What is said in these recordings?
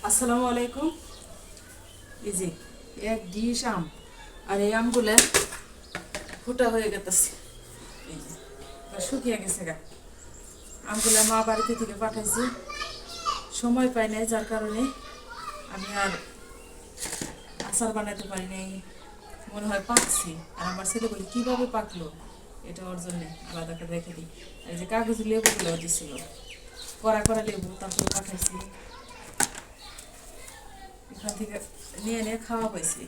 আসসালামু আলাইকুম। এই যে এক ডিশ আম, আর এই আমগুলো ফুটা হয়ে গেছে। এই যে শুকিয়ে গেছে গা। আমগুলো মা বাড়িতে থেকে পাঠাইছি, সময় পাই নাই, যার কারণে আমি আর আচার বানাতে পারি নাই। মনে হয় পাকছি, আর আমার ছেলে বলি কীভাবে পাকলো, এটা ওর জন্যে আলাদা করে রেখে দিই। আর এই যে কাগজি লেবুগুলো দিছিল, কড়া কড়া লেবু, তারপরে পাঠাইছি। এখান থেকে নিয়ে নিয়ে খাওয়া হয়েছে,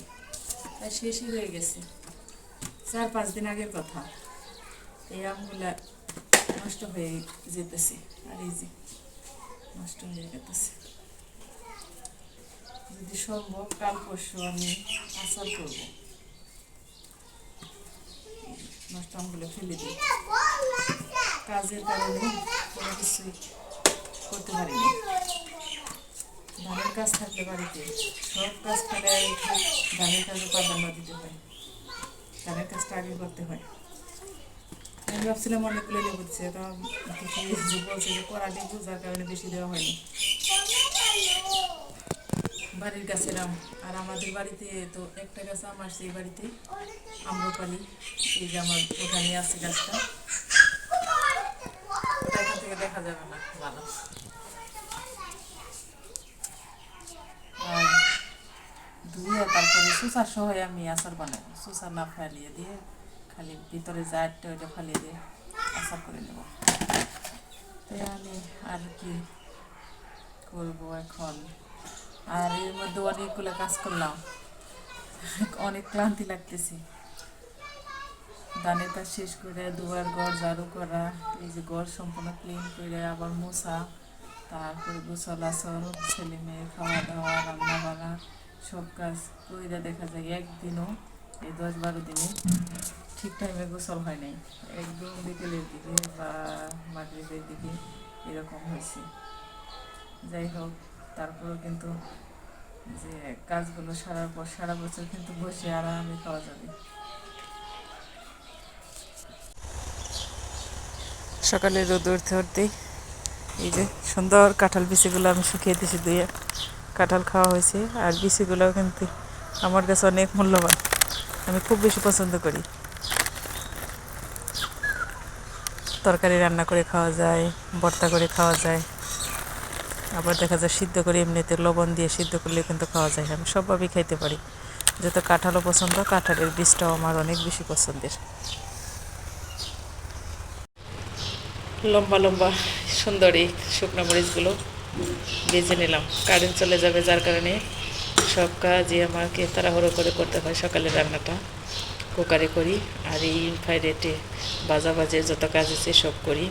তাই শেষই হয়ে গেছে। 4-5 দিন আগের কথা। এই আমগুলা নষ্ট হয়ে যেতেছে, আর এই যে নষ্ট হয়ে যেতেছে। যদি সম্ভব কাল পরশু আমি আচার করব। নষ্ট আমগুলো ফেলে দিই, কাজের কারণে কোনো কিছুই করতে পারিনি। ধানের কাজ থাকলে বাড়িতে সব কাজ ফেলে রেখে ধানের কাজে প্রাধান্য দিতে হয়, ধানের কাজটা আগে করতে হয়। আমি ভাবছিলাম অনেকগুলো লেবু দিচ্ছে, তা বলছে যে কড়া লেবু, যার কারণে বেশি দেওয়া হয়নি। বাড়ির গাছের আম, আর আমাদের বাড়িতে তো একটা গাছ আম আসছে এই বাড়িতে, আম্রপালি। এই যে আমার ওখানে আছে গাছটা, ওটা এখান থেকে দেখা যাবে না ভালো। আর ধুয়ে তারপরে সুসার সহ আমি আচার বানাবো। সুসা না ফালিয়ে দিয়ে, খালি ভিতরে জারটা ওইটা ফালিয়ে দিয়ে আচার করে নেব। তাই আমি আর কি করব এখন। আর এর মধ্যে অনেকগুলো কাজ করলাম, অনেক ক্লান্তি লাগতেছে। ধানের কাজ শেষ করে দুয়ার ঘর ঝাড়ু করা, এই যে ঘর সম্পূর্ণ ক্লিন করে আবার মোছা, তারপরে গোসল আসল, ছেলে মেয়ে খাওয়া দাওয়া, রান্না বান্না সব কাজ করে দেখা যায় একদিনও, এই 10-12 দিনে ঠিক টাইমে গোসল হয় নাই। একদম বিকেলের দিকে বা মাগরিবের দিকে এরকম হয়েছে। যাই হোক, তারপরেও কিন্তু যে কাজগুলো সারার পর সারা বছর কিন্তু বসে আরামে খাওয়া যাবে। সকালে রোদ উঠতে উঠতেই এই যে সুন্দর কাঁঠাল বিচিগুলো আমি শুকিয়ে দিয়েছি, ধুয়ে কাঁঠাল খাওয়া হয়েছে। আর বিচিগুলোও কিন্তু আমার কাছে অনেক মূল্যবান, আমি খুব বেশি পছন্দ করি। তরকারি রান্না করে খাওয়া যায়, ভর্তা করে খাওয়া যায়, আবার দেখা যায় সিদ্ধ করে এমনিতে লবণ দিয়ে সিদ্ধ করলে কিন্তু খাওয়া যায়। আমি সবভাবেই খাইতে পারি, যেহেতু কাঁঠালও পছন্দ, কাঁঠালের বীজটাও আমার অনেক বেশি পছন্দের। লম্বা লম্বা সুন্দর এই শুকনো মরিচগুলো ভেজে নিলাম। কারেন্ট চলে যাবে, যার কারণে সব কাজই আমাকে তাড়াহুড়ো করে করতে হয়। সকালে রান্নাটা কুকারে করি, আর এই ফ্রাইডেটে বাজে যত কাজ আছে সব করি।